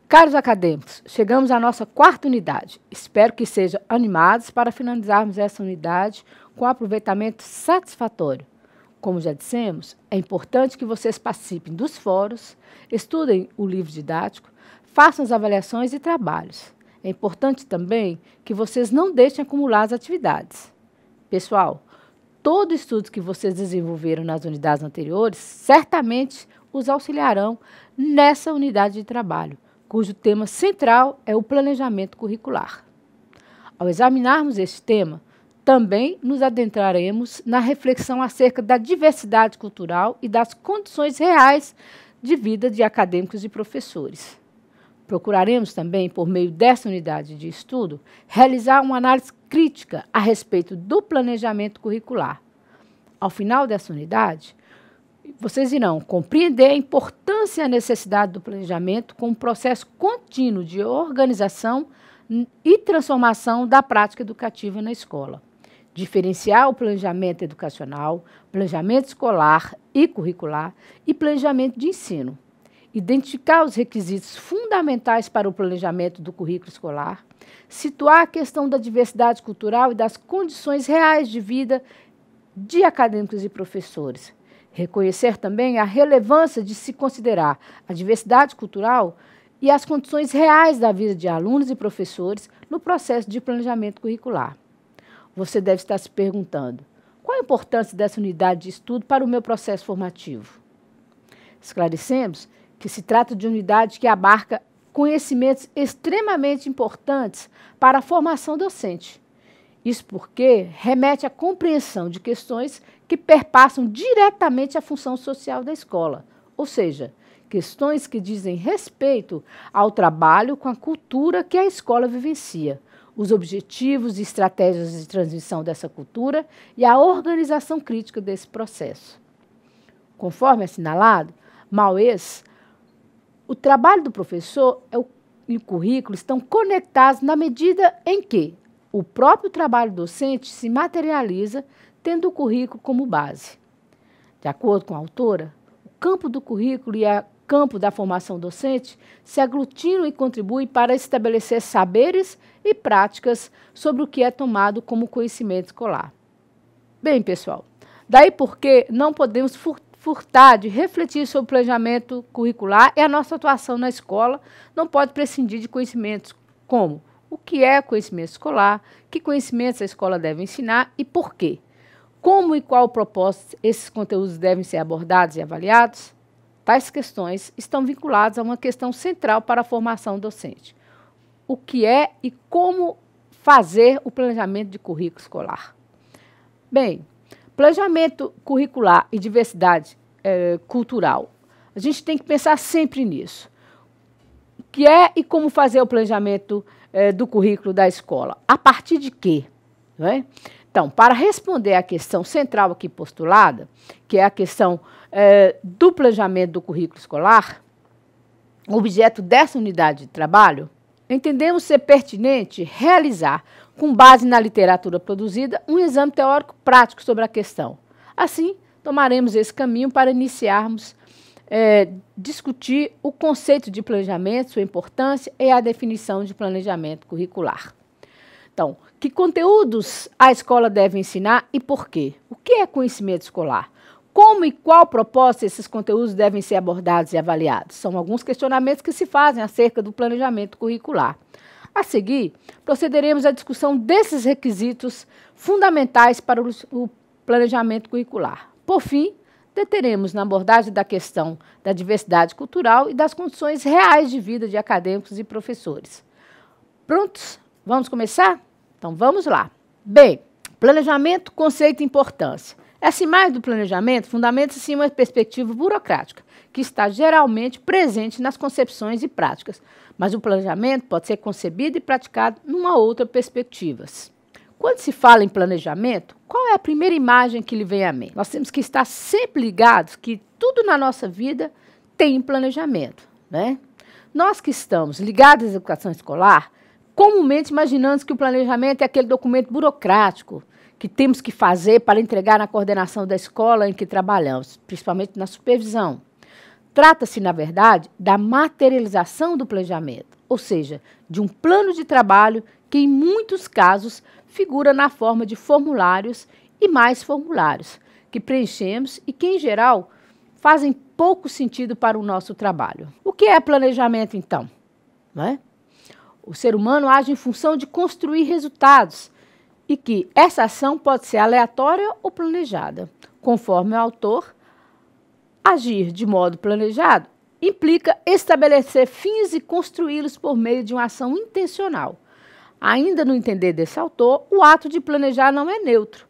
Caros acadêmicos, chegamos à nossa quarta unidade. Espero que sejam animados para finalizarmos essa unidade com aproveitamento satisfatório. Como já dissemos, é importante que vocês participem dos fóruns, estudem o livro didático, façam as avaliações e trabalhos. É importante também que vocês não deixem acumular as atividades. Pessoal, todo estudo que vocês desenvolveram nas unidades anteriores certamente os auxiliarão nessa unidade de trabalho, cujo tema central é o planejamento curricular. Ao examinarmos este tema, também nos adentraremos na reflexão acerca da diversidade cultural e das condições reais de vida de acadêmicos e professores. Procuraremos também, por meio dessa unidade de estudo, realizar uma análise crítica a respeito do planejamento curricular. Ao final dessa unidade, vocês irão compreender a importância e a necessidade do planejamento como um processo contínuo de organização e transformação da prática educativa na escola. Diferenciar o planejamento educacional, planejamento escolar e curricular e planejamento de ensino. Identificar os requisitos fundamentais para o planejamento do currículo escolar, situar a questão da diversidade cultural e das condições reais de vida de acadêmicos e professores. Reconhecer também a relevância de se considerar a diversidade cultural e as condições reais da vida de alunos e professores no processo de planejamento curricular. Você deve estar se perguntando, qual a importância dessa unidade de estudo para o meu processo formativo? Esclarecemos que se trata de unidade que abarca conhecimentos extremamente importantes para a formação docente. Isso porque remete à compreensão de questões que perpassam diretamente a função social da escola, ou seja, questões que dizem respeito ao trabalho com a cultura que a escola vivencia, os objetivos e estratégias de transmissão dessa cultura e a organização crítica desse processo. Conforme assinalado, Maues, o trabalho do professor e o currículo estão conectados na medida em que o próprio trabalho docente se materializa tendo o currículo como base. De acordo com a autora, o campo do currículo e o campo da formação docente se aglutinam e contribuem para estabelecer saberes e práticas sobre o que é tomado como conhecimento escolar. Bem, pessoal, daí porque não podemos furtar de refletir sobre o planejamento curricular e a nossa atuação na escola não pode prescindir de conhecimentos como o que é conhecimento escolar, que conhecimentos a escola deve ensinar e por quê. Como e qual propósito esses conteúdos devem ser abordados e avaliados? Tais questões estão vinculadas a uma questão central para a formação docente. O que é e como fazer o planejamento de currículo escolar? Bem, planejamento curricular e diversidade cultural. A gente tem que pensar sempre nisso. O que é e como fazer o planejamento do currículo da escola? A partir de quê? Não é? Então, para responder à questão central aqui postulada, que é a questão do planejamento do currículo escolar, objeto dessa unidade de trabalho, entendemos ser pertinente realizar, com base na literatura produzida, um exame teórico prático sobre a questão. Assim, tomaremos esse caminho para iniciarmos discutir o conceito de planejamento, sua importância e a definição de planejamento curricular. Então, que conteúdos a escola deve ensinar e por quê? O que é conhecimento escolar? Como e qual propósito esses conteúdos devem ser abordados e avaliados? São alguns questionamentos que se fazem acerca do planejamento curricular. A seguir, procederemos à discussão desses requisitos fundamentais para o planejamento curricular. Por fim, deteremos na abordagem da questão da diversidade cultural e das condições reais de vida de acadêmicos e professores. Prontos? Vamos começar? Então, vamos lá. Bem, planejamento, conceito e importância. Essa imagem do planejamento fundamenta-se em uma perspectiva burocrática, que está geralmente presente nas concepções e práticas, mas o planejamento pode ser concebido e praticado numa outra perspectiva. Quando se fala em planejamento, qual é a primeira imagem que lhe vem à mente? Nós temos que estar sempre ligados que tudo na nossa vida tem planejamento, né? Nós que estamos ligados à educação escolar, comumente imaginamos que o planejamento é aquele documento burocrático que temos que fazer para entregar na coordenação da escola em que trabalhamos, principalmente na supervisão. Trata-se, na verdade, da materialização do planejamento, ou seja, de um plano de trabalho que, em muitos casos, figura na forma de formulários e mais formulários, que preenchemos e que, em geral, fazem pouco sentido para o nosso trabalho. O que é planejamento, então? Não é? O ser humano age em função de construir resultados e que essa ação pode ser aleatória ou planejada. Conforme o autor, agir de modo planejado implica estabelecer fins e construí-los por meio de uma ação intencional. Ainda no entender desse autor, o ato de planejar não é neutro.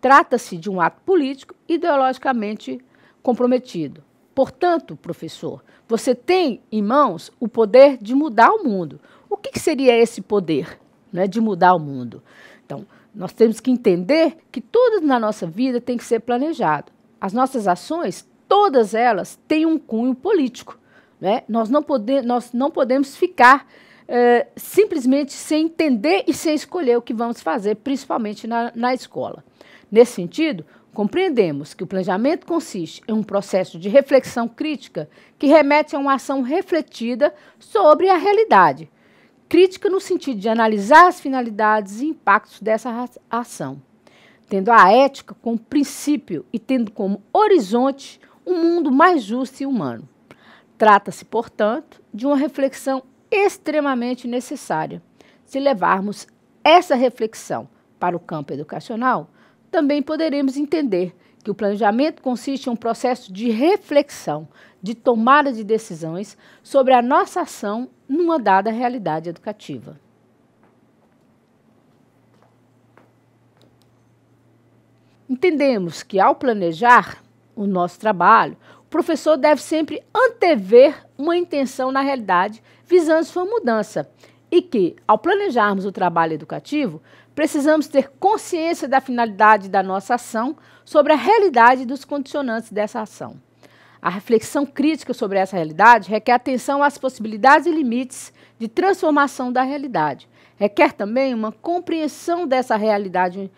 Trata-se de um ato político ideologicamente comprometido. Portanto, professor, você tem em mãos o poder de mudar o mundo. O que seria esse poder, né, de mudar o mundo? Então, nós temos que entender que tudo na nossa vida tem que ser planejado. As nossas ações, todas elas, têm um cunho político, né? Nós não podemos ficar simplesmente sem entender e sem escolher o que vamos fazer, principalmente na escola. Nesse sentido, compreendemos que o planejamento consiste em um processo de reflexão crítica que remete a uma ação refletida sobre a realidade. Crítica no sentido de analisar as finalidades e impactos dessa ação, tendo a ética como princípio e tendo como horizonte um mundo mais justo e humano. Trata-se, portanto, de uma reflexão extremamente necessária. Se levarmos essa reflexão para o campo educacional, também poderemos entender que o planejamento consiste em um processo de reflexão, de tomada de decisões sobre a nossa ação numa dada realidade educativa. Entendemos que, ao planejar o nosso trabalho, o professor deve sempre antever uma intenção na realidade, visando sua mudança, e que, ao planejarmos o trabalho educativo, precisamos ter consciência da finalidade da nossa ação sobre a realidade dos condicionantes dessa ação. A reflexão crítica sobre essa realidade requer atenção às possibilidades e limites de transformação da realidade. Requer também uma compreensão dessa realidade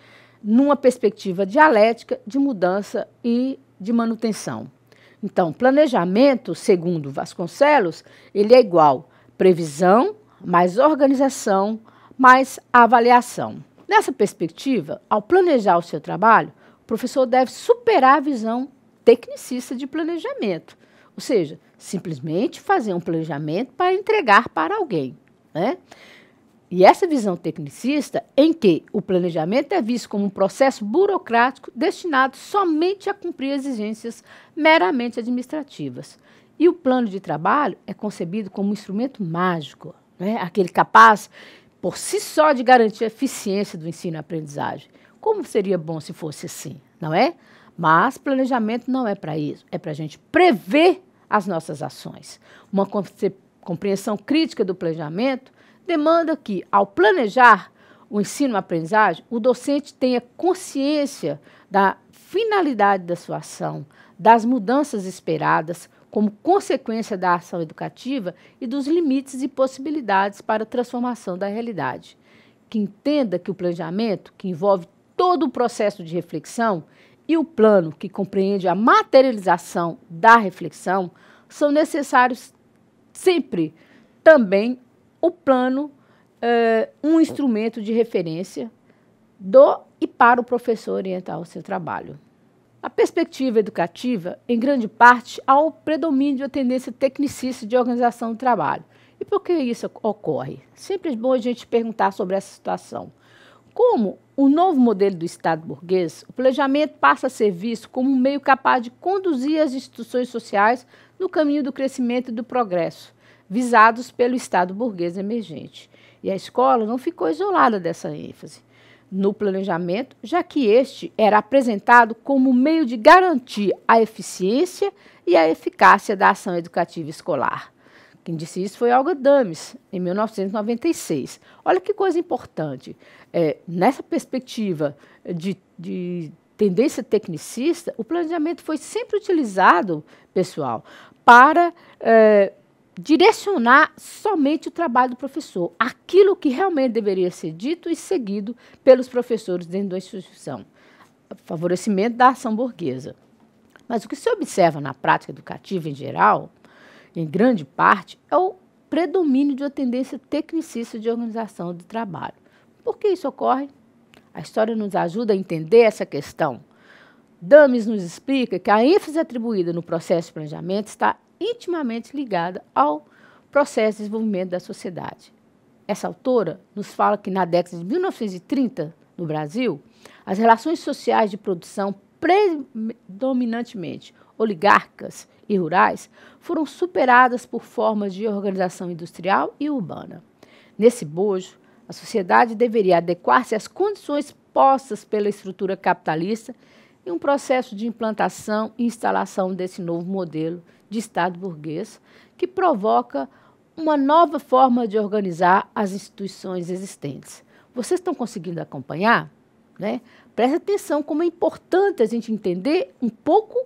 numa perspectiva dialética de mudança e de manutenção. Então, planejamento, segundo Vasconcelos, ele é igual previsão mais organização mais avaliação. Nessa perspectiva, ao planejar o seu trabalho, o professor deve superar a visão tecnicista de planejamento, ou seja, simplesmente fazer um planejamento para entregar para alguém, né? E essa visão tecnicista, em que o planejamento é visto como um processo burocrático destinado somente a cumprir exigências meramente administrativas. E o plano de trabalho é concebido como um instrumento mágico, né? Aquele capaz, por si só, de garantir a eficiência do ensino e aprendizagem. Como seria bom se fosse assim, não é? Mas planejamento não é para isso, é para a gente prever as nossas ações. Uma compreensão crítica do planejamento demanda que, ao planejar o ensino e aprendizagem, o docente tenha consciência da finalidade da sua ação, das mudanças esperadas como consequência da ação educativa e dos limites e possibilidades para a transformação da realidade. Que entenda que o planejamento, que envolve todo o processo de reflexão, e o plano, que compreende a materialização da reflexão, são necessários sempre também o plano, um instrumento de referência do e para o professor orientar o seu trabalho. A perspectiva educativa, em grande parte, há o predomínio de uma tendência tecnicista de organização do trabalho. E por que isso ocorre? Sempre é bom a gente perguntar sobre essa situação. Como o novo modelo do Estado burguês, o planejamento passa a ser visto como um meio capaz de conduzir as instituições sociais no caminho do crescimento e do progresso, visados pelo Estado burguês emergente. E a escola não ficou isolada dessa ênfase no planejamento, já que este era apresentado como meio de garantir a eficiência e a eficácia da ação educativa escolar. Quem disse isso foi Olga Dames, em 1996. Olha que coisa importante. Nessa perspectiva de tendência tecnicista, o planejamento foi sempre utilizado, pessoal, para direcionar somente o trabalho do professor, aquilo que realmente deveria ser dito e seguido pelos professores dentro da instituição. Favorecimento da ação burguesa. Mas o que se observa na prática educativa em geral, em grande parte, é o predomínio de uma tendência tecnicista de organização do trabalho. Por que isso ocorre? A história nos ajuda a entender essa questão. Dames nos explica que a ênfase atribuída no processo de planejamento está intimamente ligada ao processo de desenvolvimento da sociedade. Essa autora nos fala que na década de 1930, no Brasil, as relações sociais de produção predominantemente oligárquicas e rurais foram superadas por formas de organização industrial e urbana. Nesse bojo, a sociedade deveria adequar-se às condições postas pela estrutura capitalista em um processo de implantação e instalação desse novo modelo de Estado burguês que provoca uma nova forma de organizar as instituições existentes. Vocês estão conseguindo acompanhar? Né? Presta atenção como é importante a gente entender um pouco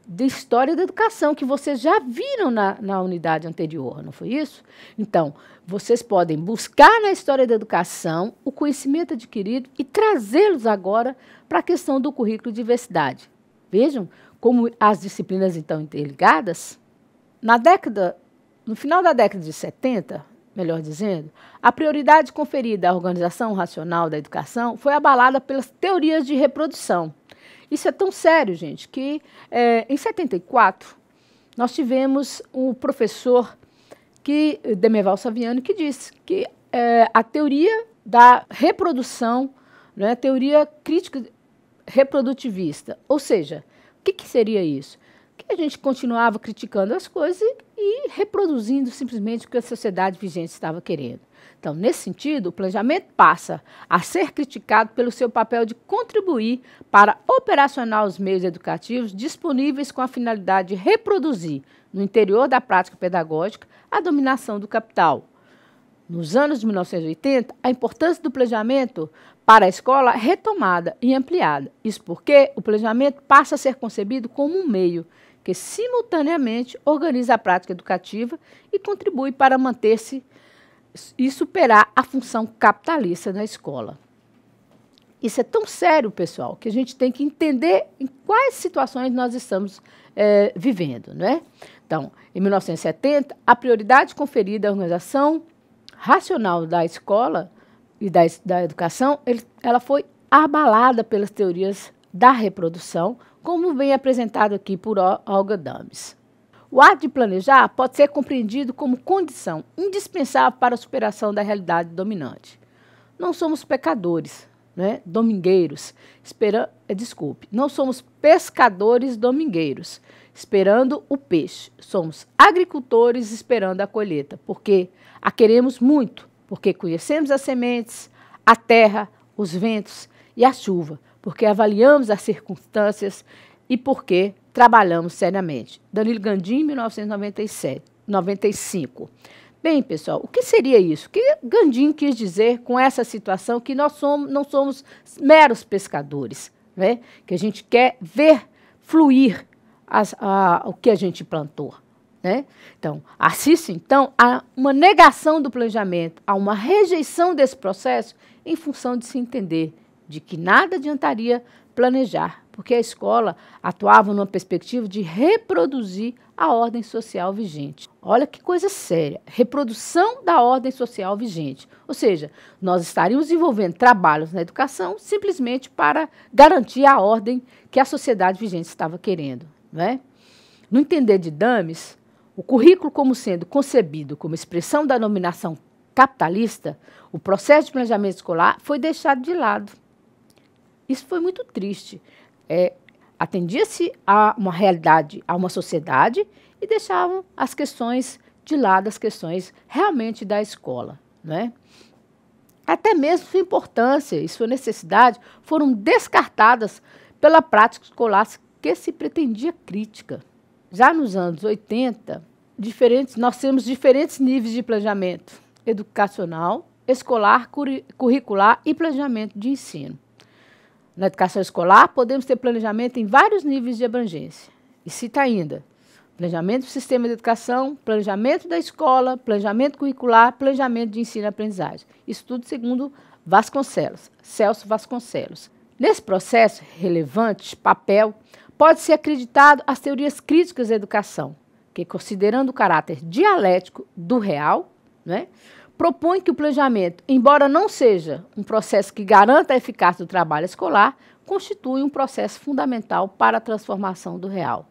da história da educação, que vocês já viram na unidade anterior, não foi isso? Então, vocês podem buscar na história da educação o conhecimento adquirido e trazê-los agora para a questão do currículo de diversidade. Vejam como as disciplinas estão interligadas. No final da década de 70, melhor dizendo, a prioridade conferida à organização racional da educação foi abalada pelas teorias de reprodução. Isso é tão sério, gente, que em 74 nós tivemos um professor, Demerval Saviano, que disse que a teoria da reprodução, né, a teoria crítica reprodutivista, ou seja, o que seria isso? Que a gente continuava criticando as coisas e reproduzindo simplesmente o que a sociedade vigente estava querendo. Então, nesse sentido, o planejamento passa a ser criticado pelo seu papel de contribuir para operacionar os meios educativos disponíveis com a finalidade de reproduzir, no interior da prática pedagógica, a dominação do capital. Nos anos de 1980, a importância do planejamento para a escola é retomada e ampliada. Isso porque o planejamento passa a ser concebido como um meio que simultaneamente organiza a prática educativa e contribui para manter-se e superar a função capitalista na escola. Isso é tão sério, pessoal, que a gente tem que entender em quais situações nós estamos vivendo, não é? Então, em 1970, a prioridade conferida à organização racional da escola e da educação, ela foi abalada pelas teorias da reprodução, como vem apresentado aqui por Olga Dames. O ato de planejar pode ser compreendido como condição indispensável para a superação da realidade dominante. Não somos pecadores, né, domingueiros, não somos pescadores domingueiros, esperando o peixe. Somos agricultores esperando a colheita, porque a queremos muito, porque conhecemos as sementes, a terra, os ventos e a chuva, porque avaliamos as circunstâncias e porque trabalhamos seriamente. Danilo Gandin, 1995. Bem, pessoal, o que seria isso? O que Gandin quis dizer com essa situação que nós não somos meros pescadores, né? Que a gente quer ver fluir o que a gente plantou, né? Então, assiste, então, a uma negação do planejamento, a uma rejeição desse processo em função de se entender de que nada adiantaria planejar, porque a escola atuava numa perspectiva de reproduzir a ordem social vigente. Olha que coisa séria, reprodução da ordem social vigente. Ou seja, nós estaríamos desenvolvendo trabalhos na educação simplesmente para garantir a ordem que a sociedade vigente estava querendo, né? No entender de Dames, o currículo como sendo concebido como expressão da dominação capitalista, o processo de planejamento escolar foi deixado de lado. Isso foi muito triste. Atendia-se a uma realidade, a uma sociedade, e deixavam as questões de lado, as questões realmente da escola, né? Até mesmo sua importância e sua necessidade foram descartadas pela prática escolar que se pretendia crítica. Já nos anos 80, nós temos diferentes níveis de planejamento educacional, escolar, curricular e planejamento de ensino. Na educação escolar, podemos ter planejamento em vários níveis de abrangência. E cita ainda planejamento do sistema de educação, planejamento da escola, planejamento curricular, planejamento de ensino e aprendizagem. Isso tudo segundo Celso Vasconcelos. Nesse processo relevante, papel pode ser acreditado às teorias críticas da educação, que, considerando o caráter dialético do real, né, propõe que o planejamento, embora não seja um processo que garanta a eficácia do trabalho escolar, constitui um processo fundamental para a transformação do real.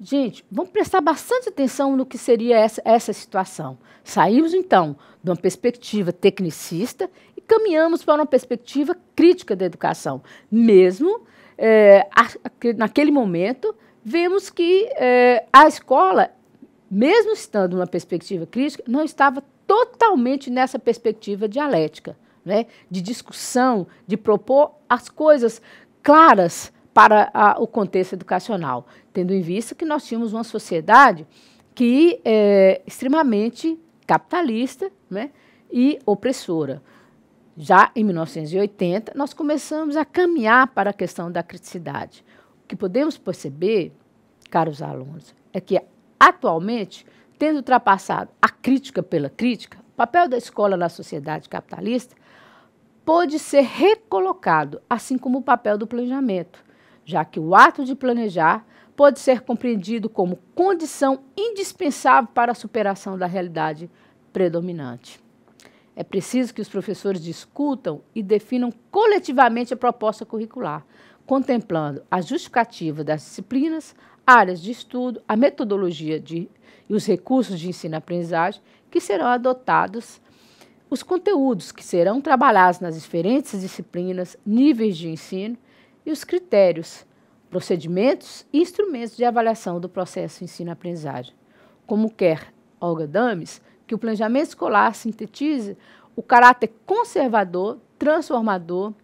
Gente, vamos prestar bastante atenção no que seria essa situação. Saímos, então, de uma perspectiva tecnicista e caminhamos para uma perspectiva crítica da educação. Mesmo naquele momento, vemos que a escola, mesmo estando numa perspectiva crítica, não estava totalmente nessa perspectiva dialética, né? De discussão, de propor as coisas claras para o contexto educacional, tendo em vista que nós tínhamos uma sociedade que é extremamente capitalista, né, e opressora. Já em 1980, nós começamos a caminhar para a questão da criticidade. O que podemos perceber, caros alunos, é que atualmente, tendo ultrapassado a crítica pela crítica, o papel da escola na sociedade capitalista pode ser recolocado, assim como o papel do planejamento, já que o ato de planejar pode ser compreendido como condição indispensável para a superação da realidade predominante. É preciso que os professores discutam e definam coletivamente a proposta curricular, contemplando a justificativa das disciplinas, áreas de estudo, a metodologia e os recursos de ensino-aprendizagem que serão adotados, os conteúdos que serão trabalhados nas diferentes disciplinas, níveis de ensino e os critérios, procedimentos e instrumentos de avaliação do processo de ensino-aprendizagem. Como quer Olga Dames, que o planejamento escolar sintetize o caráter conservador, transformador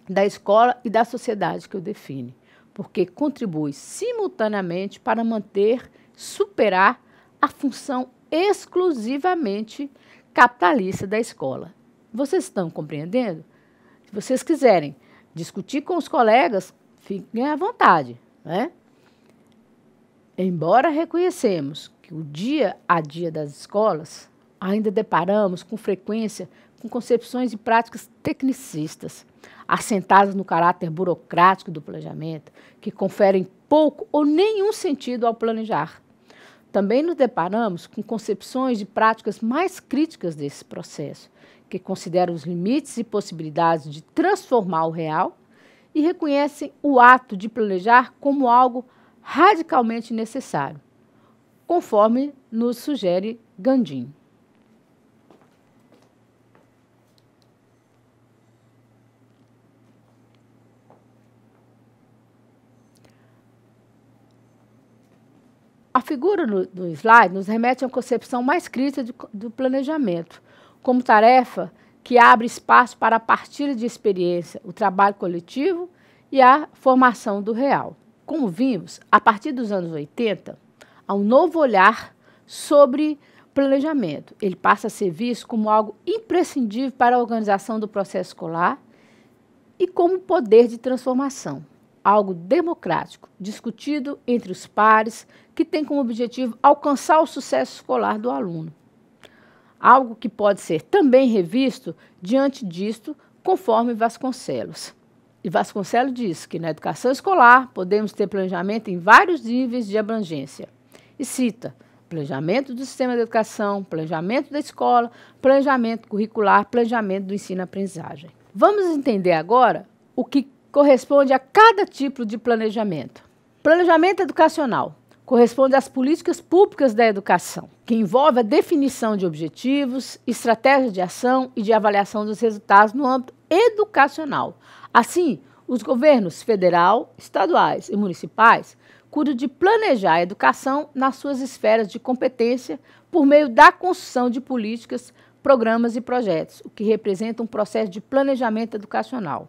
da escola e da sociedade que o define, porque contribui simultaneamente para manter, superar a função exclusivamente capitalista da escola. Vocês estão compreendendo? Se vocês quiserem discutir com os colegas, fiquem à vontade, né? Embora reconhecemos que o dia a dia das escolas ainda deparamos com frequência com concepções e práticas tecnicistas, assentadas no caráter burocrático do planejamento, que conferem pouco ou nenhum sentido ao planejar. Também nos deparamos com concepções e práticas mais críticas desse processo, que consideram os limites e possibilidades de transformar o real e reconhecem o ato de planejar como algo radicalmente necessário, conforme nos sugere Gandin. A figura do slide nos remete a uma concepção mais crítica do planejamento, como tarefa que abre espaço para a partilha de experiência, o trabalho coletivo e a formação do real. Como vimos, a partir dos anos 80, há um novo olhar sobre planejamento. Ele passa a ser visto como algo imprescindível para a organização do processo escolar e como poder de transformação, algo democrático, discutido entre os pares, que tem como objetivo alcançar o sucesso escolar do aluno. Algo que pode ser também revisto diante disto, conforme Vasconcelos. E Vasconcelos diz que na educação escolar podemos ter planejamento em vários níveis de abrangência. E cita planejamento do sistema de educação, planejamento da escola, planejamento curricular, planejamento do ensino-aprendizagem. Vamos entender agora o que corresponde a cada tipo de planejamento. Planejamento educacional corresponde às políticas públicas da educação, que envolve a definição de objetivos, estratégias de ação e de avaliação dos resultados no âmbito educacional. Assim, os governos federal, estaduais e municipais cuidam de planejar a educação nas suas esferas de competência por meio da construção de políticas, programas e projetos, o que representa um processo de planejamento educacional.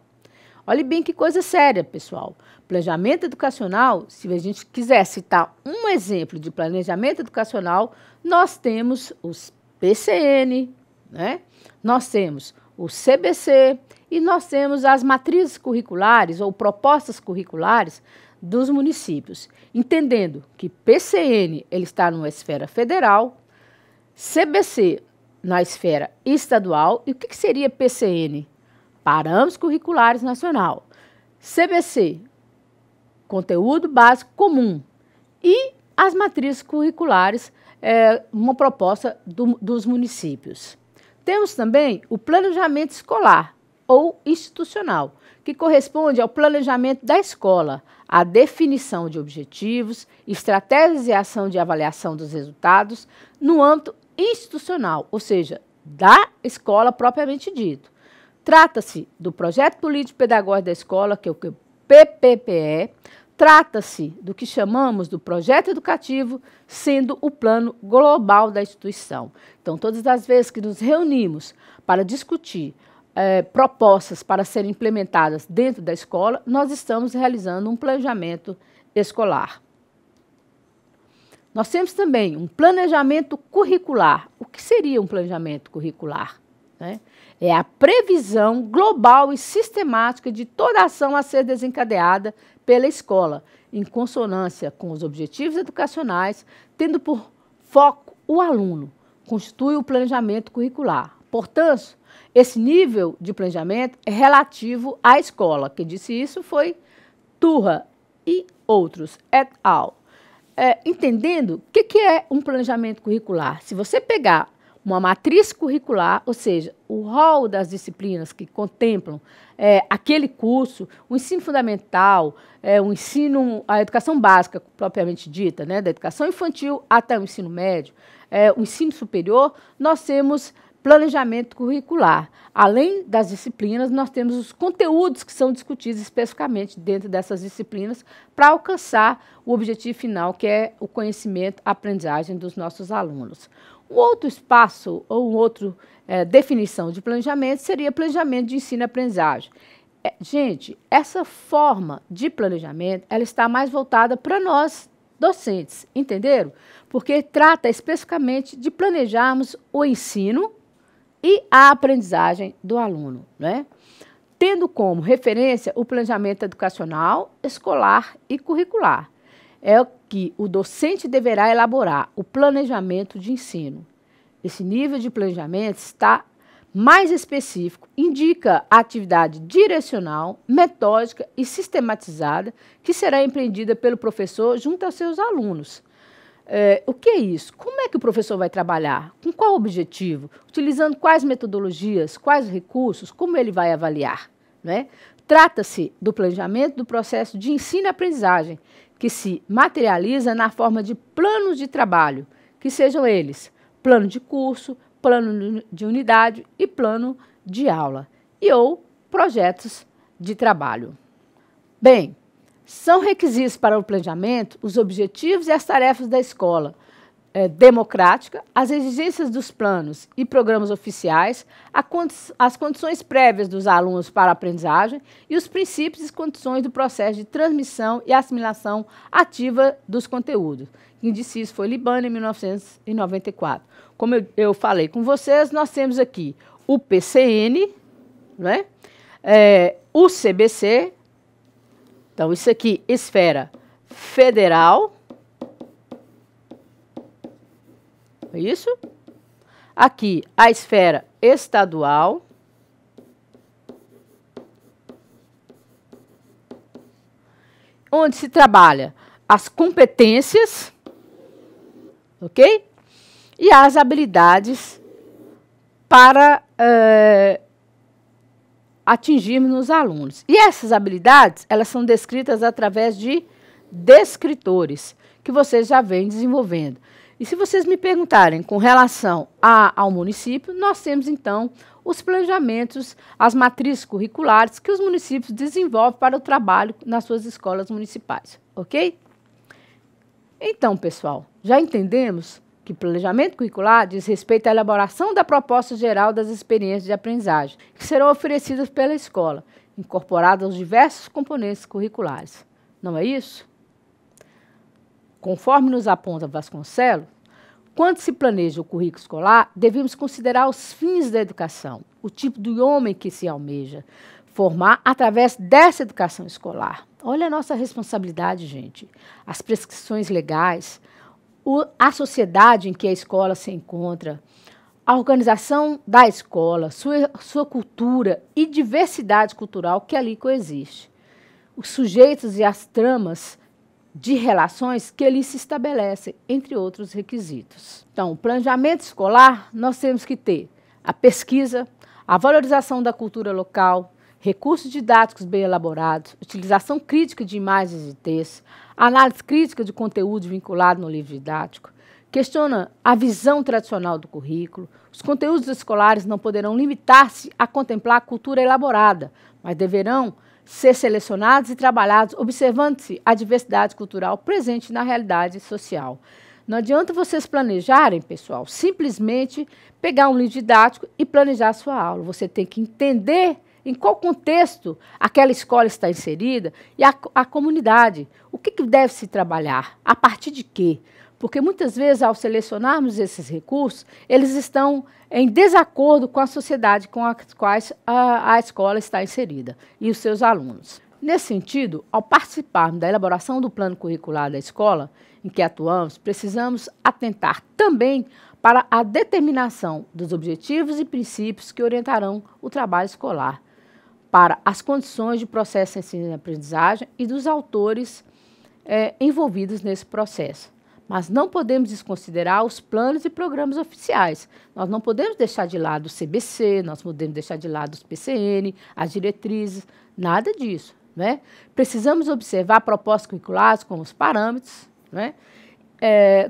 Olhe bem que coisa séria, pessoal. Planejamento educacional, se a gente quiser citar um exemplo de planejamento educacional, nós temos os PCN, né? Nós temos o CBC e nós temos as matrizes curriculares ou propostas curriculares dos municípios, entendendo que PCN ele está numa esfera federal, CBC na esfera estadual. E o que seria PCN? Parâmetros Curriculares Nacional. CBC, conteúdo básico comum e as matrizes curriculares, uma proposta dos municípios. Temos também o planejamento escolar ou institucional, que corresponde ao planejamento da escola, a definição de objetivos, estratégias e ação de avaliação dos resultados no âmbito institucional, ou seja, da escola propriamente dito. Trata-se do projeto político-pedagógico da escola, que é o PPPE, trata-se do que chamamos do projeto educativo, sendo o plano global da instituição. Então, todas as vezes que nos reunimos para discutir propostas para serem implementadas dentro da escola, nós estamos realizando um planejamento escolar. Nós temos também um planejamento curricular. O que seria um planejamento curricular? É a previsão global e sistemática de toda a ação a ser desencadeada pela escola, em consonância com os objetivos educacionais, tendo por foco o aluno, constitui o planejamento curricular. Portanto, esse nível de planejamento é relativo à escola. Quem disse isso foi Turra e outros, et al. Entendendo o que é um planejamento curricular? Se você pegar uma matriz curricular, ou seja, o rol das disciplinas que contemplam aquele curso, o ensino fundamental, a educação básica propriamente dita, da educação infantil até o ensino médio, o ensino superior, nós temos planejamento curricular. Além das disciplinas, nós temos os conteúdos que são discutidos especificamente dentro dessas disciplinas para alcançar o objetivo final, que é o conhecimento, a aprendizagem dos nossos alunos. Um outro espaço ou outra definição de planejamento seria planejamento de ensino e aprendizagem. Gente, essa forma de planejamento ela está mais voltada para nós docentes, entenderam? Porque trata especificamente de planejarmos o ensino e a aprendizagem do aluno, tendo como referência o planejamento educacional, escolar e curricular. É o que o docente deverá elaborar, o planejamento de ensino. Esse nível de planejamento está mais específico, indica a atividade direcional, metódica e sistematizada que será empreendida pelo professor junto aos seus alunos. O que é isso? Como é que o professor vai trabalhar? Com qual objetivo? Utilizando quais metodologias, quais recursos? Como ele vai avaliar? Trata-se do planejamento do processo de ensino e aprendizagem, que se materializa na forma de planos de trabalho, que sejam eles plano de curso, plano de unidade e plano de aula, ou projetos de trabalho. Bem, são requisitos para o planejamento os objetivos e as tarefas da escola democrática, as exigências dos planos e programas oficiais, as condições prévias dos alunos para a aprendizagem e os princípios e condições do processo de transmissão e assimilação ativa dos conteúdos. Quem disse isso foi Libânia, em 1994. Como eu falei com vocês, nós temos aqui o PCN, o CBC. Então, isso aqui, esfera federal. É isso? Aqui, a esfera estadual. Onde se trabalha as competências, ok? E as habilidades para atingirmos nos alunos. E essas habilidades, elas são descritas através de descritores, que vocês já vêm desenvolvendo. E se vocês me perguntarem com relação ao município, nós temos, então, os planejamentos, as matrizes curriculares que os municípios desenvolvem para o trabalho nas suas escolas municipais, ok? Então, pessoal, já entendemos que planejamento curricular diz respeito à elaboração da proposta geral das experiências de aprendizagem, que serão oferecidas pela escola, incorporadas aos diversos componentes curriculares. Não é isso? Conforme nos aponta Vasconcelos, quando se planeja o currículo escolar, devemos considerar os fins da educação, o tipo de homem que se almeja formar através dessa educação escolar. Olha a nossa responsabilidade, gente. As prescrições legais, a sociedade em que a escola se encontra, a organização da escola, sua cultura e diversidade cultural que ali coexiste. os sujeitos e as tramas de relações que ali se estabelecem, entre outros requisitos. Então, o planejamento escolar, nós temos que ter a pesquisa, a valorização da cultura local, recursos didáticos bem elaborados, utilização crítica de imagens e textos, análise crítica de conteúdo vinculado no livro didático, questiona a visão tradicional do currículo. Os conteúdos escolares não poderão limitar-se a contemplar a cultura elaborada, mas deverão ser selecionados e trabalhados observando-se a diversidade cultural presente na realidade social. Não adianta vocês planejarem, pessoal, simplesmente pegar um livro didático e planejar a sua aula. Você tem que entender em qual contexto aquela escola está inserida e a comunidade. O que deve se trabalhar? A partir de quê? Porque muitas vezes, ao selecionarmos esses recursos, eles estão em desacordo com a sociedade com as quais a escola está inserida e os seus alunos. Nesse sentido, ao participarmos da elaboração do plano curricular da escola em que atuamos, precisamos atentar também para a determinação dos objetivos e princípios que orientarão o trabalho escolar, para as condições de processo de ensino e aprendizagem e dos autores envolvidos nesse processo. Mas não podemos desconsiderar os planos e programas oficiais. Nós não podemos deixar de lado o CBC, nós podemos deixar de lado os PCN, as diretrizes, nada disso, né? Precisamos observar propostas curriculares como os parâmetros, né,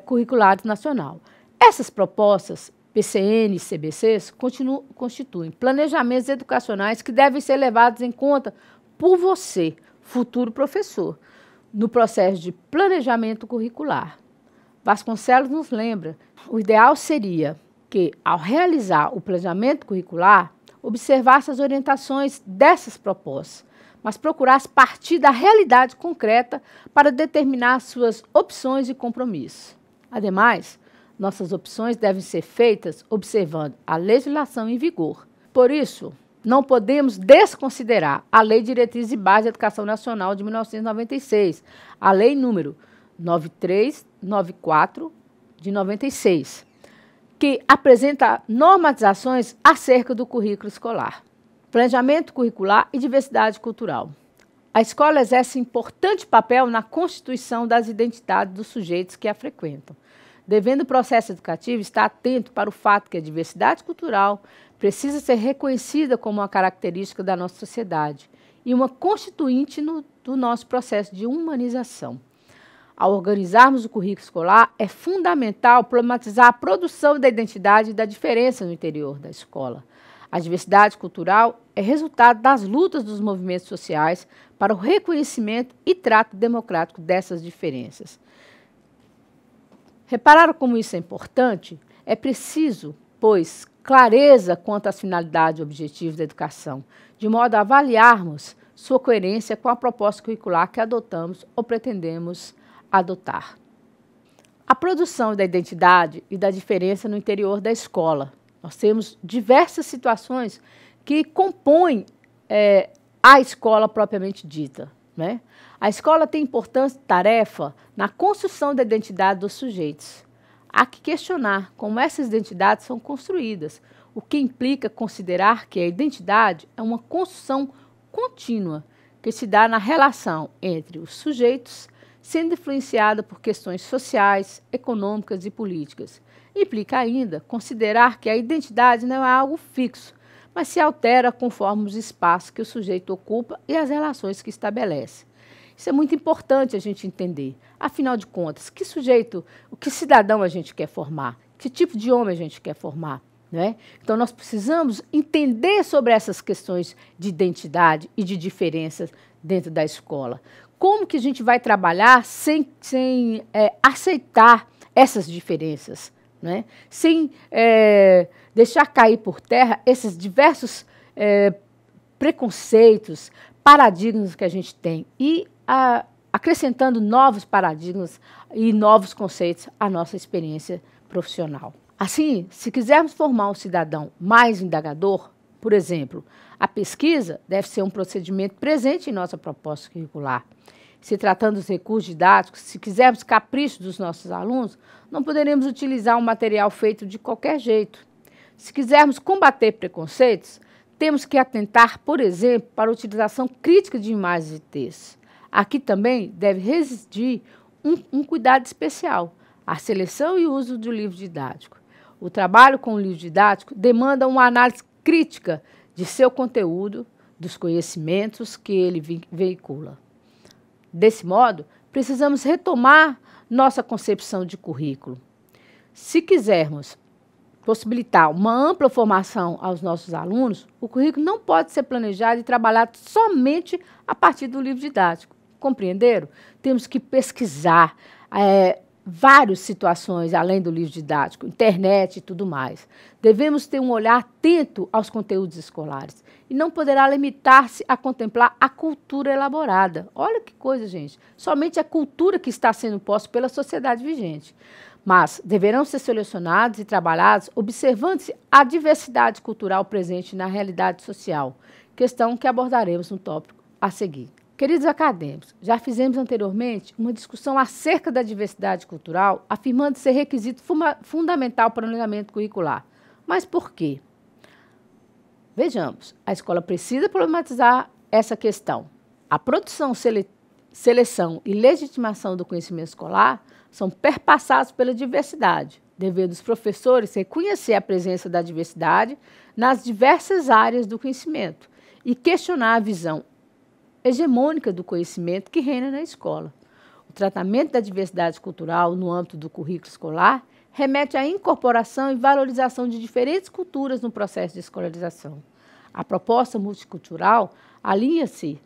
curriculares nacional. Essas propostas, PCN e CBCs, constituem planejamentos educacionais que devem ser levados em conta por você, futuro professor, no processo de planejamento curricular. Vasconcelos nos lembra, o ideal seria que, ao realizar o planejamento curricular, observasse as orientações dessas propostas, mas procurasse partir da realidade concreta para determinar suas opções e compromissos. Ademais, nossas opções devem ser feitas observando a legislação em vigor. Por isso, não podemos desconsiderar a Lei de Diretrizes e Bases da Educação Nacional de 1996, a Lei número 9394 de 96, que apresenta normatizações acerca do currículo escolar, planejamento curricular e diversidade cultural. A escola exerce importante papel na constituição das identidades dos sujeitos que a frequentam, devendo o processo educativo estar atento para o fato que a diversidade cultural precisa ser reconhecida como uma característica da nossa sociedade e uma constituinte do nosso processo de humanização. Ao organizarmos o currículo escolar, é fundamental problematizar a produção da identidade e da diferença no interior da escola. A diversidade cultural é resultado das lutas dos movimentos sociais para o reconhecimento e trato democrático dessas diferenças. Repararam como isso é importante? É preciso, pois, clareza quanto às finalidades e objetivos da educação, de modo a avaliarmos sua coerência com a proposta curricular que adotamos ou pretendemos adotar. A produção da identidade e da diferença no interior da escola. Nós temos diversas situações que compõem a escola propriamente dita, né? A escola tem importante tarefa na construção da identidade dos sujeitos. Há que questionar como essas identidades são construídas, o que implica considerar que a identidade é uma construção contínua que se dá na relação entre os sujeitos, sendo influenciada por questões sociais, econômicas e políticas. Implica ainda considerar que a identidade não é algo fixo, mas se altera conforme os espaços que o sujeito ocupa e as relações que estabelece. Isso é muito importante a gente entender. Afinal de contas, que sujeito, que cidadão a gente quer formar? Que tipo de homem a gente quer formar? Né? Então, nós precisamos entender sobre essas questões de identidade e de diferenças dentro da escola. Como que a gente vai trabalhar sem aceitar essas diferenças, né? Sem deixar cair por terra esses diversos preconceitos, paradigmas que a gente tem e acrescentando novos paradigmas e novos conceitos à nossa experiência profissional. Assim, se quisermos formar um cidadão mais indagador, por exemplo, a pesquisa deve ser um procedimento presente em nossa proposta curricular. Se tratando dos recursos didáticos, se quisermos capricho dos nossos alunos, não poderemos utilizar um material feito de qualquer jeito. Se quisermos combater preconceitos, temos que atentar, por exemplo, para a utilização crítica de imagens e textos. Aqui também deve residir um cuidado especial, a seleção e uso do livro didático. O trabalho com o livro didático demanda uma análise crítica de seu conteúdo, dos conhecimentos que ele veicula. Desse modo, precisamos retomar nossa concepção de currículo. Se quisermos possibilitar uma ampla formação aos nossos alunos, o currículo não pode ser planejado e trabalhado somente a partir do livro didático. Compreenderam? Temos que pesquisar várias situações além do livro didático, internet e tudo mais. Devemos ter um olhar atento aos conteúdos escolares e não poderá limitar-se a contemplar a cultura elaborada. Olha que coisa, gente. Somente a cultura que está sendo posta pela sociedade vigente. Mas deverão ser selecionados e trabalhados observando-se a diversidade cultural presente na realidade social, questão que abordaremos no tópico a seguir. Queridos acadêmicos, já fizemos anteriormente uma discussão acerca da diversidade cultural, afirmando ser requisito fundamental para o planejamento curricular. Mas por quê? Vejamos, a escola precisa problematizar essa questão. A produção, seleção e legitimação do conhecimento escolar são perpassados pela diversidade, devendo os professores reconhecer a presença da diversidade nas diversas áreas do conhecimento e questionar a visão hegemônica do conhecimento que reina na escola. O tratamento da diversidade cultural no âmbito do currículo escolar remete à incorporação e valorização de diferentes culturas no processo de escolarização. A proposta multicultural alinha-se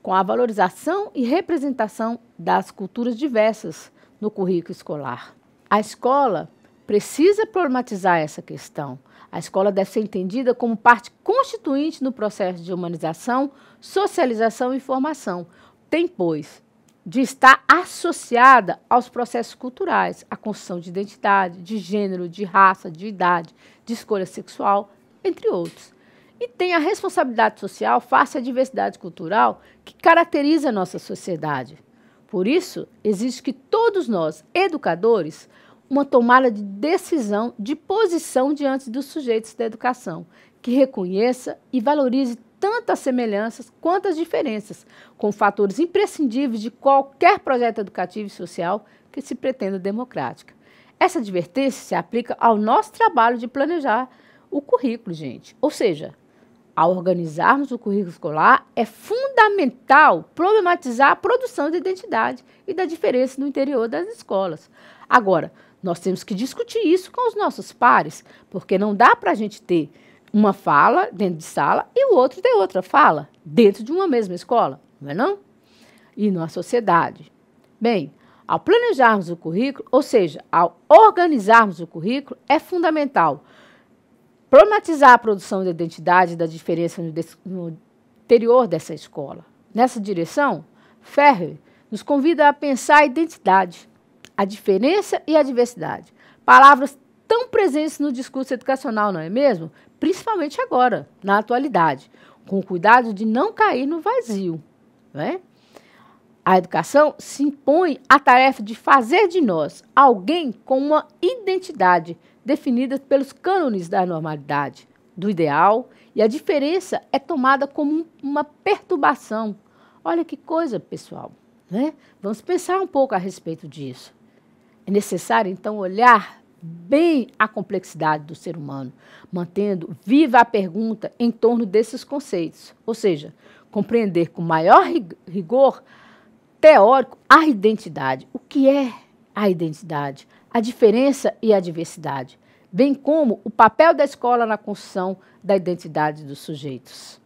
com a valorização e representação das culturas diversas no currículo escolar. A escola precisa problematizar essa questão. A escola deve ser entendida como parte constituinte no processo de humanização, socialização e formação. Tem, pois, de estar associada aos processos culturais, à construção de identidade, de gênero, de raça, de idade, de escolha sexual, entre outros. E tem a responsabilidade social face à diversidade cultural que caracteriza a nossa sociedade. Por isso, exige que todos nós, educadores, uma tomada de decisão, de posição diante dos sujeitos da educação, que reconheça e valorize tanto as semelhanças quanto as diferenças, com fatores imprescindíveis de qualquer projeto educativo e social que se pretenda democrática. Essa advertência se aplica ao nosso trabalho de planejar o currículo, gente. Ou seja, ao organizarmos o currículo escolar, é fundamental problematizar a produção de identidade e da diferença no interior das escolas. Agora, nós temos que discutir isso com os nossos pares, porque não dá para a gente ter uma fala dentro de sala e o outro ter outra fala dentro de uma mesma escola, não é não? E na sociedade. Bem, ao planejarmos o currículo, ou seja, ao organizarmos o currículo, é fundamental problematizar a produção da identidade e da diferença no interior dessa escola. Nessa direção, Ferrer nos convida a pensar a identidade, a diferença e a diversidade. Palavras tão presentes no discurso educacional, não é mesmo? Principalmente agora, na atualidade, com o cuidado de não cair no vazio. Não é? A educação se impõe a tarefa de fazer de nós alguém com uma identidade definida pelos cânones da normalidade, do ideal, e a diferença é tomada como uma perturbação. Olha que coisa, pessoal. Né? Vamos pensar um pouco a respeito disso. É necessário, então, olhar bem a complexidade do ser humano, mantendo viva a pergunta em torno desses conceitos, ou seja, compreender com maior rigor teórico a identidade. O que é a identidade? A diferença e a diversidade, bem como o papel da escola na construção da identidade dos sujeitos.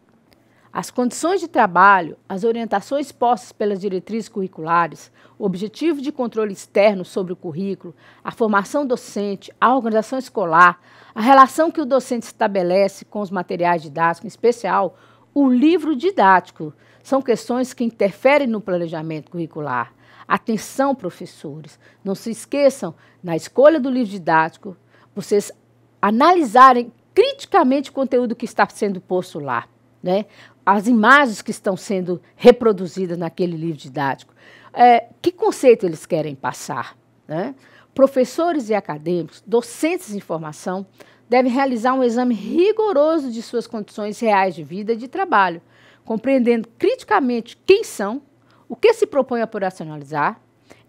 As condições de trabalho, as orientações postas pelas diretrizes curriculares, o objetivo de controle externo sobre o currículo, a formação docente, a organização escolar, a relação que o docente estabelece com os materiais didáticos, em especial o livro didático, são questões que interferem no planejamento curricular. Atenção, professores, não se esqueçam, na escolha do livro didático, vocês analisarem criticamente o conteúdo que está sendo posto lá, né? As imagens que estão sendo reproduzidas naquele livro didático. Que conceito eles querem passar? Né? Professores e acadêmicos, docentes em formação, devem realizar um exame rigoroso de suas condições reais de vida e de trabalho, compreendendo criticamente quem são, o que se propõe a operacionalizar,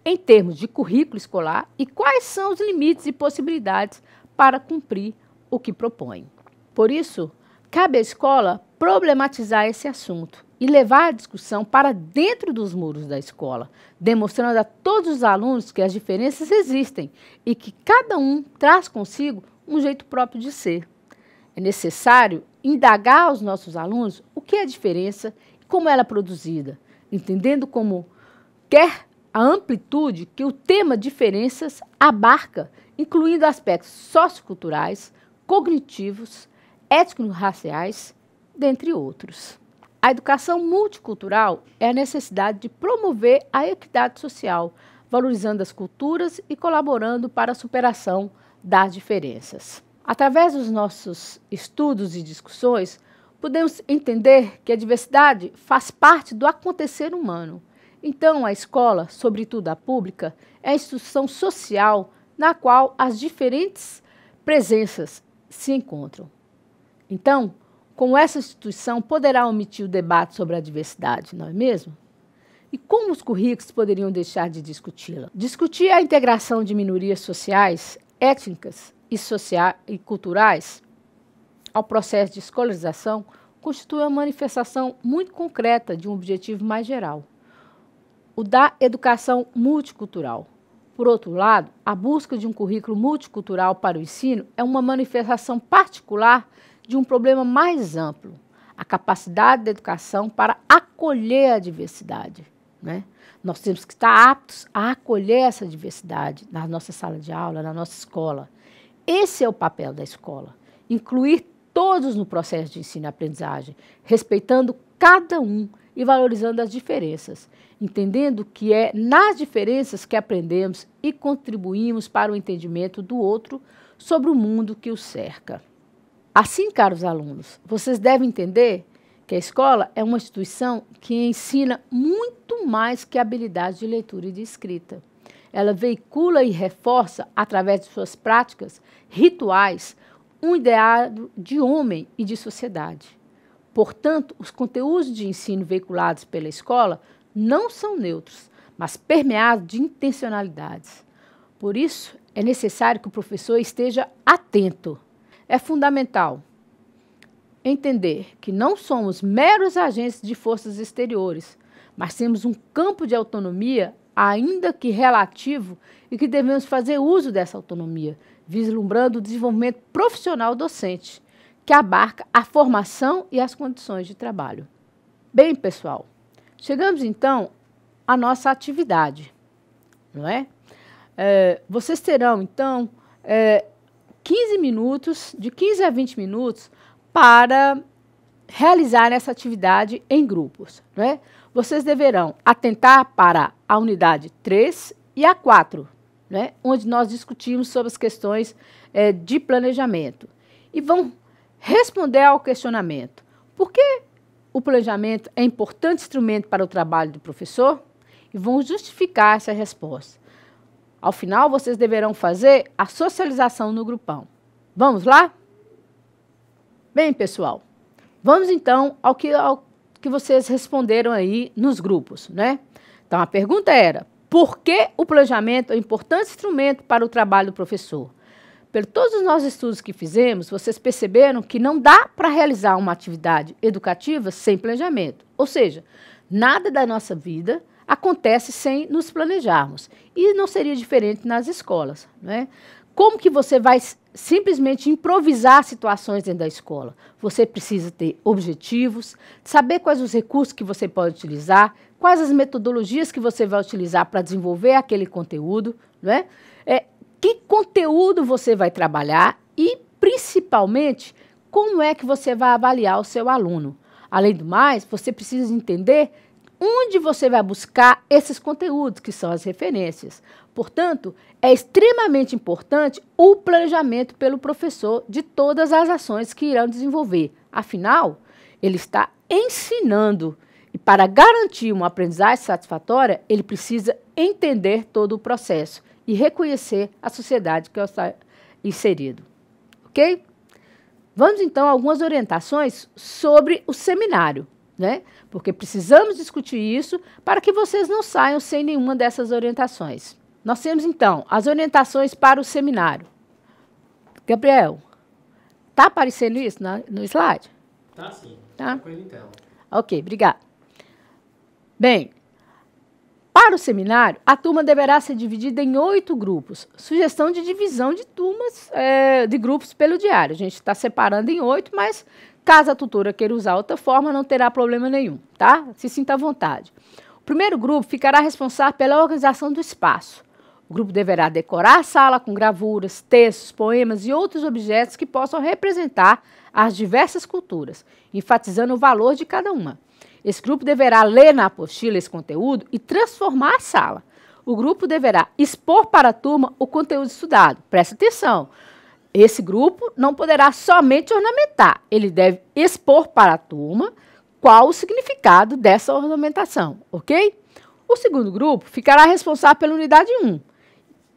em termos de currículo escolar e quais são os limites e possibilidades para cumprir o que propõe. Por isso, cabe à escola problematizar esse assunto e levar a discussão para dentro dos muros da escola, demonstrando a todos os alunos que as diferenças existem e que cada um traz consigo um jeito próprio de ser. É necessário indagar aos nossos alunos o que é a diferença e como ela é produzida, entendendo como quer a amplitude que o tema diferenças abarca, incluindo aspectos socioculturais, cognitivos, étnico-raciais, dentre outros. A educação multicultural é a necessidade de promover a equidade social, valorizando as culturas e colaborando para a superação das diferenças. Através dos nossos estudos e discussões, podemos entender que a diversidade faz parte do acontecer humano. Então, a escola, sobretudo a pública, é a instituição social na qual as diferentes presenças se encontram. Então, como essa instituição poderá omitir o debate sobre a diversidade, não é mesmo? E como os currículos poderiam deixar de discuti-la? Discutir a integração de minorias sociais, étnicas e culturais ao processo de escolarização constitui uma manifestação muito concreta de um objetivo mais geral, o da educação multicultural. Por outro lado, a busca de um currículo multicultural para o ensino é uma manifestação particular de um problema mais amplo, a capacidade da educação para acolher a diversidade, né? Nós temos que estar aptos a acolher essa diversidade na nossa sala de aula, na nossa escola. Esse é o papel da escola, incluir todos no processo de ensino e aprendizagem, respeitando cada um e valorizando as diferenças, entendendo que é nas diferenças que aprendemos e contribuímos para o entendimento do outro sobre o mundo que o cerca. Assim, caros alunos, vocês devem entender que a escola é uma instituição que ensina muito mais que habilidades de leitura e de escrita. Ela veicula e reforça, através de suas práticas, rituais, um ideário de homem e de sociedade. Portanto, os conteúdos de ensino veiculados pela escola não são neutros, mas permeados de intencionalidades. Por isso, é necessário que o professor esteja atento. É fundamental entender que não somos meros agentes de forças exteriores, mas temos um campo de autonomia, ainda que relativo, e que devemos fazer uso dessa autonomia, vislumbrando o desenvolvimento profissional docente, que abarca a formação e as condições de trabalho. Bem, pessoal, chegamos então à nossa atividade, não é? Vocês terão, então, 15 minutos, de 15 a 20 minutos, para realizar essa atividade em grupos, não é? Vocês deverão atentar para a unidade 3 e a 4, né, onde nós discutimos sobre as questões de planejamento. E vão responder ao questionamento: por que o planejamento é importante instrumento para o trabalho do professor? E vão justificar essa resposta. Ao final, vocês deverão fazer a socialização no grupão. Vamos lá? Bem, pessoal, vamos então ao que vocês responderam aí nos grupos, né? Então, a pergunta era: por que o planejamento é um importante instrumento para o trabalho do professor? Por todos os nossos estudos que fizemos, vocês perceberam que não dá para realizar uma atividade educativa sem planejamento. Ou seja, nada da nossa vida acontece sem nos planejarmos. E não seria diferente nas escolas, né? Como que você vai simplesmente improvisar situações dentro da escola? Você precisa ter objetivos, saber quais os recursos que você pode utilizar, quais as metodologias que você vai utilizar para desenvolver aquele conteúdo, né? Que conteúdo você vai trabalhar e, principalmente, como é que você vai avaliar o seu aluno. Além do mais, você precisa entender onde você vai buscar esses conteúdos, que são as referências. Portanto, é extremamente importante o planejamento pelo professor de todas as ações que irão desenvolver. Afinal, ele está ensinando. E para garantir uma aprendizagem satisfatória, ele precisa entender todo o processo e reconhecer a sociedade que ele está inserido. Ok? Vamos, então, a algumas orientações sobre o seminário, né? Porque precisamos discutir isso para que vocês não saiam sem nenhuma dessas orientações. Nós temos, então, as orientações para o seminário. Gabriel, está aparecendo isso no slide? Tá, sim. Tá? Com ele em tela. Ok, obrigada. Bem, para o seminário, a turma deverá ser dividida em 8 grupos. Sugestão de divisão de turmas, de grupos pelo diário. A gente está separando em 8, mas caso a tutora queira usar outra forma, não terá problema nenhum, tá? Se sinta à vontade. O primeiro grupo ficará responsável pela organização do espaço. O grupo deverá decorar a sala com gravuras, textos, poemas e outros objetos que possam representar as diversas culturas, enfatizando o valor de cada uma. Esse grupo deverá ler na apostila esse conteúdo e transformar a sala. O grupo deverá expor para a turma o conteúdo estudado. Presta atenção. Esse grupo não poderá somente ornamentar. Ele deve expor para a turma qual o significado dessa ornamentação, ok? O segundo grupo ficará responsável pela unidade 1.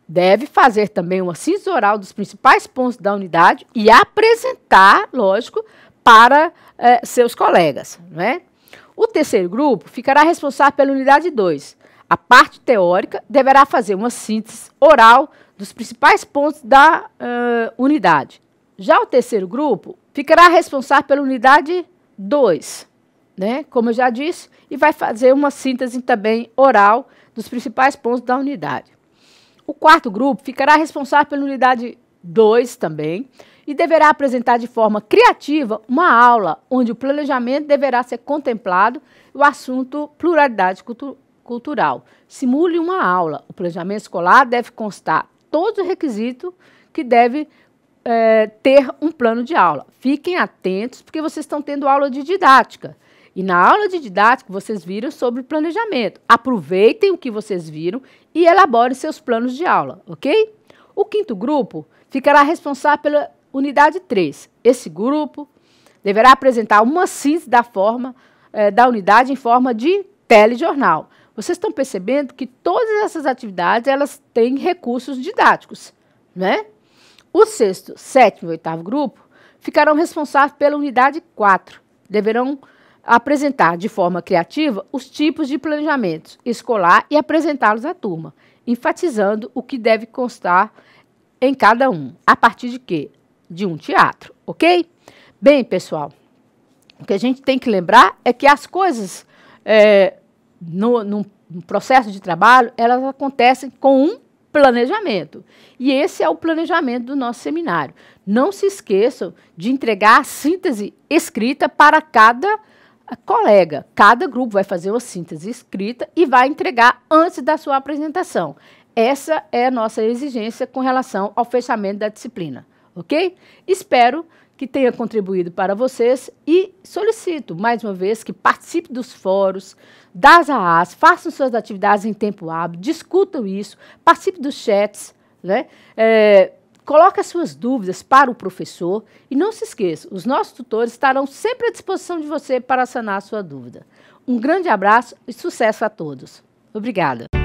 Deve fazer também uma síntese oral dos principais pontos da unidade e apresentar, lógico, para seus colegas, não é? O terceiro grupo ficará responsável pela unidade 2. A parte teórica deverá fazer uma síntese oral dos principais pontos da unidade. Já o terceiro grupo ficará responsável pela unidade 2, né? Como eu já disse, e vai fazer uma síntese também oral dos principais pontos da unidade. O quarto grupo ficará responsável pela unidade 2 também e deverá apresentar de forma criativa uma aula onde o planejamento deverá ser contemplado e o assunto pluralidade cultural. Simule uma aula. O planejamento escolar deve constar todos os requisitos que deve ter um plano de aula. Fiquem atentos porque vocês estão tendo aula de didática. E na aula de didática, vocês viram sobre planejamento. Aproveitem o que vocês viram e elaborem seus planos de aula, ok? O quinto grupo ficará responsável pela unidade 3. Esse grupo deverá apresentar uma síntese da unidade em forma de telejornal. Vocês estão percebendo que todas essas atividades elas têm recursos didáticos, né? O sexto, sétimo e oitavo grupo ficarão responsáveis pela unidade 4. Deverão apresentar de forma criativa os tipos de planejamento escolar e apresentá-los à turma, enfatizando o que deve constar em cada um. A partir de quê? De um teatro, ok? Bem, pessoal, o que a gente tem que lembrar é que as coisas no processo de trabalho, elas acontecem com um planejamento. E esse é o planejamento do nosso seminário. Não se esqueçam de entregar a síntese escrita para cada colega. Cada grupo vai fazer uma síntese escrita e vai entregar antes da sua apresentação. Essa é a nossa exigência com relação ao fechamento da disciplina, ok? Espero que tenha contribuído para vocês e solicito, mais uma vez, que participe dos fóruns, das AAs, façam suas atividades em tempo hábil, discutam isso, participe dos chats, né? Coloque as suas dúvidas para o professor e não se esqueça, os nossos tutores estarão sempre à disposição de você para sanar a sua dúvida. Um grande abraço e sucesso a todos. Obrigada.